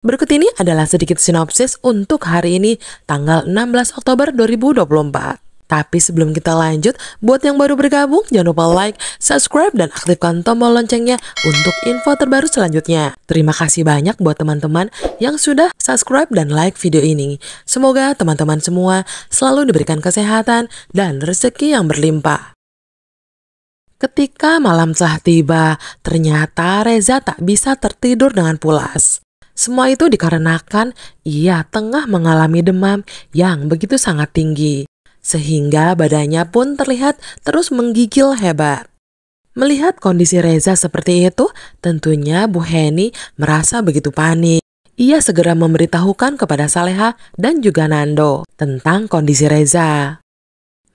Berikut ini adalah sedikit sinopsis untuk hari ini, tanggal 16 Oktober 2024. Tapi sebelum kita lanjut, buat yang baru bergabung, jangan lupa like, subscribe, dan aktifkan tombol loncengnya untuk info terbaru selanjutnya. Terima kasih banyak buat teman-teman yang sudah subscribe dan like video ini. Semoga teman-teman semua selalu diberikan kesehatan dan rezeki yang berlimpah. Ketika malam telah tiba, ternyata Reza tak bisa tertidur dengan pulas. Semua itu dikarenakan ia tengah mengalami demam yang begitu sangat tinggi, sehingga badannya pun terlihat terus menggigil hebat. Melihat kondisi Reza seperti itu, tentunya Bu Heni merasa begitu panik. Ia segera memberitahukan kepada Saleha dan juga Nando tentang kondisi Reza.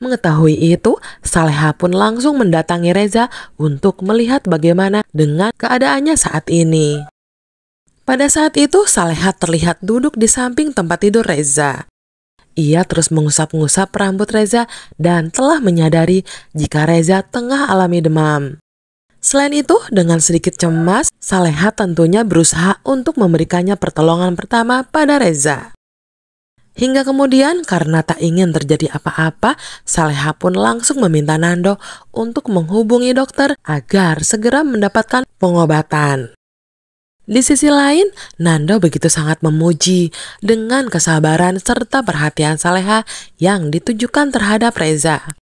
Mengetahui itu, Saleha pun langsung mendatangi Reza untuk melihat bagaimana dengan keadaannya saat ini. Pada saat itu, Saleha terlihat duduk di samping tempat tidur Reza. Ia terus mengusap-ngusap rambut Reza dan telah menyadari jika Reza tengah alami demam. Selain itu, dengan sedikit cemas, Saleha tentunya berusaha untuk memberikannya pertolongan pertama pada Reza. Hingga kemudian, karena tak ingin terjadi apa-apa, Saleha pun langsung meminta Nando untuk menghubungi dokter agar segera mendapatkan pengobatan. Di sisi lain, Nando begitu sangat memuji dengan kesabaran serta perhatian Saleha yang ditujukan terhadap Reza.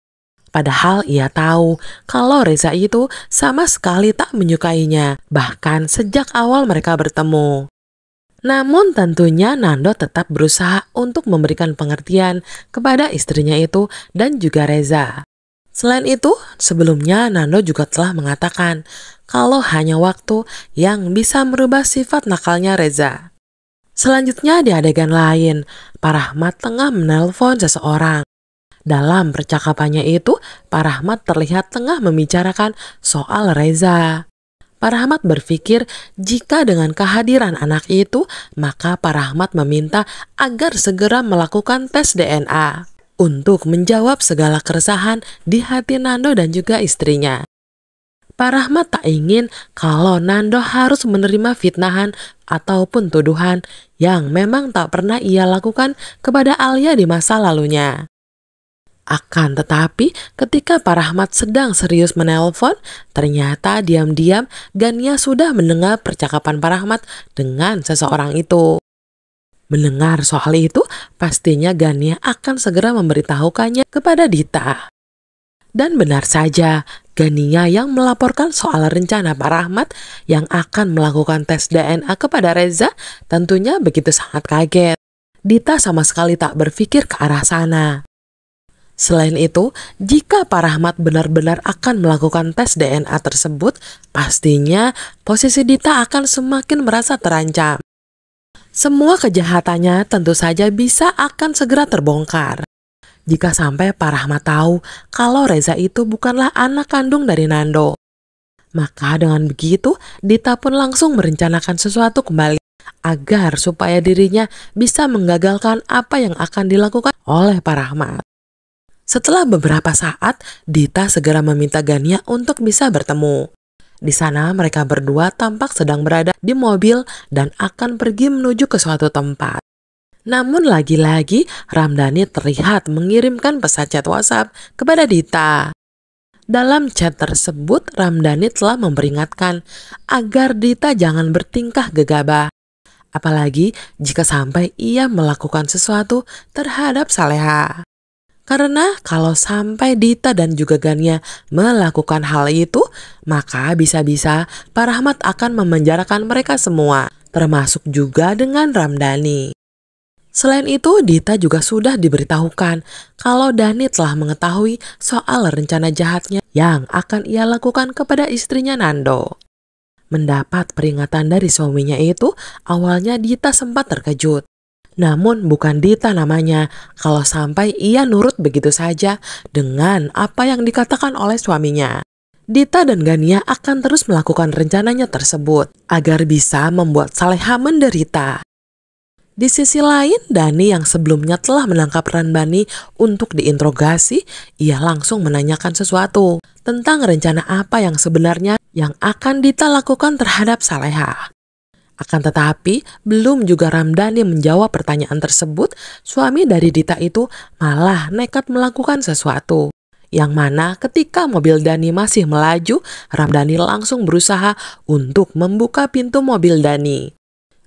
Padahal ia tahu kalau Reza itu sama sekali tak menyukainya, bahkan sejak awal mereka bertemu. Namun tentunya Nando tetap berusaha untuk memberikan pengertian kepada istrinya itu dan juga Reza. Selain itu, sebelumnya Nando juga telah mengatakan kalau hanya waktu yang bisa merubah sifat nakalnya Reza. Selanjutnya di adegan lain, Pak Rahmat tengah menelpon seseorang. Dalam percakapannya itu, Pak Rahmat terlihat tengah membicarakan soal Reza. Pak Rahmat berpikir jika dengan kehadiran anak itu, maka Pak Rahmat meminta agar segera melakukan tes DNA untuk menjawab segala keresahan di hati Nando dan juga istrinya. Pak Rahmat tak ingin kalau Nando harus menerima fitnahan ataupun tuduhan yang memang tak pernah ia lakukan kepada Alia di masa lalunya. Akan tetapi, ketika Pak Rahmat sedang serius menelpon, ternyata diam-diam Gania sudah mendengar percakapan Pak Rahmat dengan seseorang itu. Mendengar soal itu, pastinya Gania akan segera memberitahukannya kepada Dita. Dan benar saja, Gania yang melaporkan soal rencana Pak Rahmat yang akan melakukan tes DNA kepada Reza tentunya begitu sangat kaget. Dita sama sekali tak berpikir ke arah sana. Selain itu, jika Pak Rahmat benar-benar akan melakukan tes DNA tersebut, pastinya posisi Dita akan semakin merasa terancam. Semua kejahatannya tentu saja bisa akan segera terbongkar. Jika sampai Pak Rahmat tahu kalau Reza itu bukanlah anak kandung dari Nando. Maka dengan begitu, Dita pun langsung merencanakan sesuatu kembali agar supaya dirinya bisa menggagalkan apa yang akan dilakukan oleh Pak Rahmat. Setelah beberapa saat, Dita segera meminta Gania untuk bisa bertemu. Di sana mereka berdua tampak sedang berada di mobil dan akan pergi menuju ke suatu tempat. Namun lagi-lagi Ramdhani terlihat mengirimkan pesan chat WhatsApp kepada Dita. Dalam chat tersebut Ramdhani telah memperingatkan agar Dita jangan bertingkah gegabah. Apalagi jika sampai ia melakukan sesuatu terhadap Saleha. Karena kalau sampai Dita dan juga Gania melakukan hal itu, maka bisa-bisa Pak Rahmat akan memenjarakan mereka semua, termasuk juga dengan Ramdhani. Selain itu, Dita juga sudah diberitahukan kalau Dhani telah mengetahui soal rencana jahatnya yang akan ia lakukan kepada istrinya Nando. Mendapat peringatan dari suaminya itu, awalnya Dita sempat terkejut. Namun bukan Dita namanya kalau sampai ia nurut begitu saja dengan apa yang dikatakan oleh suaminya. Dita dan Gania akan terus melakukan rencananya tersebut agar bisa membuat Saleha menderita. Di sisi lain, Dhani yang sebelumnya telah menangkap Ramdhani untuk diinterogasi, ia langsung menanyakan sesuatu tentang rencana apa yang sebenarnya yang akan Dita lakukan terhadap Saleha. Akan tetapi, belum juga Ramdhani menjawab pertanyaan tersebut, suami dari Dita itu malah nekat melakukan sesuatu. Yang mana ketika mobil Dhani masih melaju, Ramdhani langsung berusaha untuk membuka pintu mobil Dhani.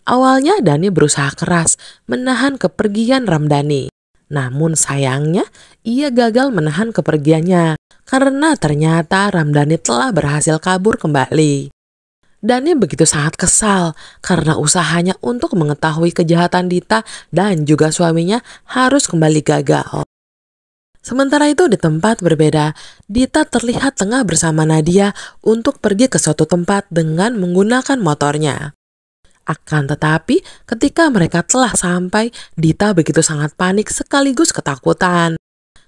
Awalnya Dhani berusaha keras menahan kepergian Ramdhani. Namun sayangnya, ia gagal menahan kepergiannya karena ternyata Ramdhani telah berhasil kabur kembali. Dhani begitu sangat kesal karena usahanya untuk mengetahui kejahatan Dita dan juga suaminya harus kembali gagal. Sementara itu di tempat berbeda, Dita terlihat tengah bersama Nadia untuk pergi ke suatu tempat dengan menggunakan motornya. Akan tetapi ketika mereka telah sampai, Dita begitu sangat panik sekaligus ketakutan.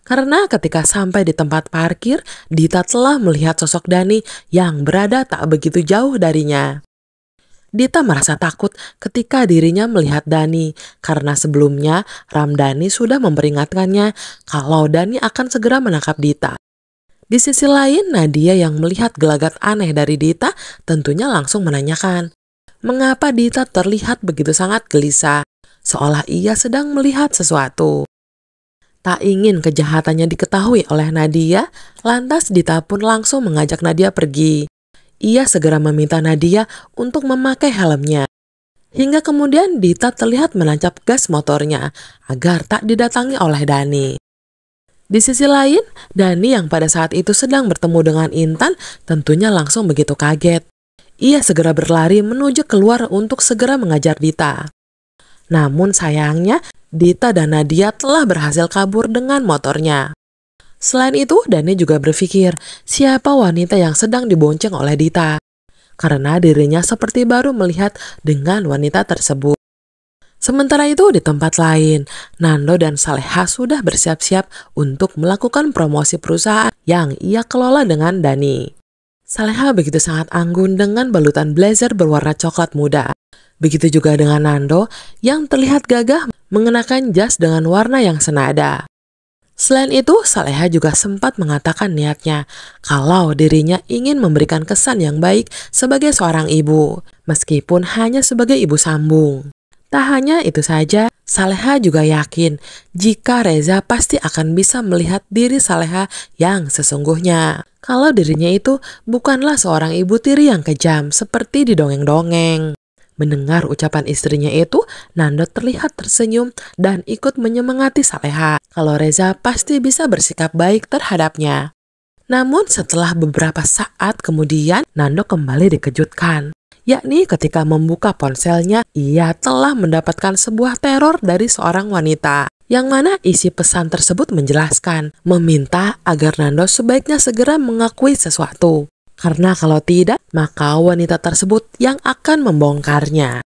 Karena ketika sampai di tempat parkir, Dita telah melihat sosok Dhani yang berada tak begitu jauh darinya. Dita merasa takut ketika dirinya melihat Dhani karena sebelumnya Ramdhani sudah memperingatkannya kalau Dhani akan segera menangkap Dita. Di sisi lain, Nadia yang melihat gelagat aneh dari Dita tentunya langsung menanyakan, mengapa Dita terlihat begitu sangat gelisah, seolah ia sedang melihat sesuatu. Tak ingin kejahatannya diketahui oleh Nadia, lantas Dita pun langsung mengajak Nadia pergi. Ia segera meminta Nadia untuk memakai helmnya. Hingga kemudian Dita terlihat menancap gas motornya agar tak didatangi oleh Dhani. Di sisi lain, Dhani yang pada saat itu sedang bertemu dengan Intan tentunya langsung begitu kaget. Ia segera berlari menuju keluar untuk segera mengajar Dita. Namun sayangnya, Dita dan Nadia telah berhasil kabur dengan motornya. Selain itu, Dhani juga berpikir siapa wanita yang sedang dibonceng oleh Dita. Karena dirinya seperti baru melihat dengan wanita tersebut. Sementara itu di tempat lain, Nando dan Saleha sudah bersiap-siap untuk melakukan promosi perusahaan yang ia kelola dengan Dhani. Saleha begitu sangat anggun dengan balutan blazer berwarna coklat muda. Begitu juga dengan Nando yang terlihat gagah mengenakan jas dengan warna yang senada. Selain itu, Saleha juga sempat mengatakan niatnya kalau dirinya ingin memberikan kesan yang baik sebagai seorang ibu, meskipun hanya sebagai ibu sambung. Tak hanya itu saja, Saleha juga yakin jika Reza pasti akan bisa melihat diri Saleha yang sesungguhnya. Kalau dirinya itu bukanlah seorang ibu tiri yang kejam seperti di dongeng-dongeng. Mendengar ucapan istrinya itu, Nando terlihat tersenyum dan ikut menyemangati Saleha kalau Reza pasti bisa bersikap baik terhadapnya. Namun setelah beberapa saat kemudian, Nando kembali dikejutkan. Yakni ketika membuka ponselnya, ia telah mendapatkan sebuah teror dari seorang wanita. Yang mana isi pesan tersebut menjelaskan, meminta agar Nando sebaiknya segera mengakui sesuatu. Karena kalau tidak, maka wanita tersebut yang akan membongkarnya.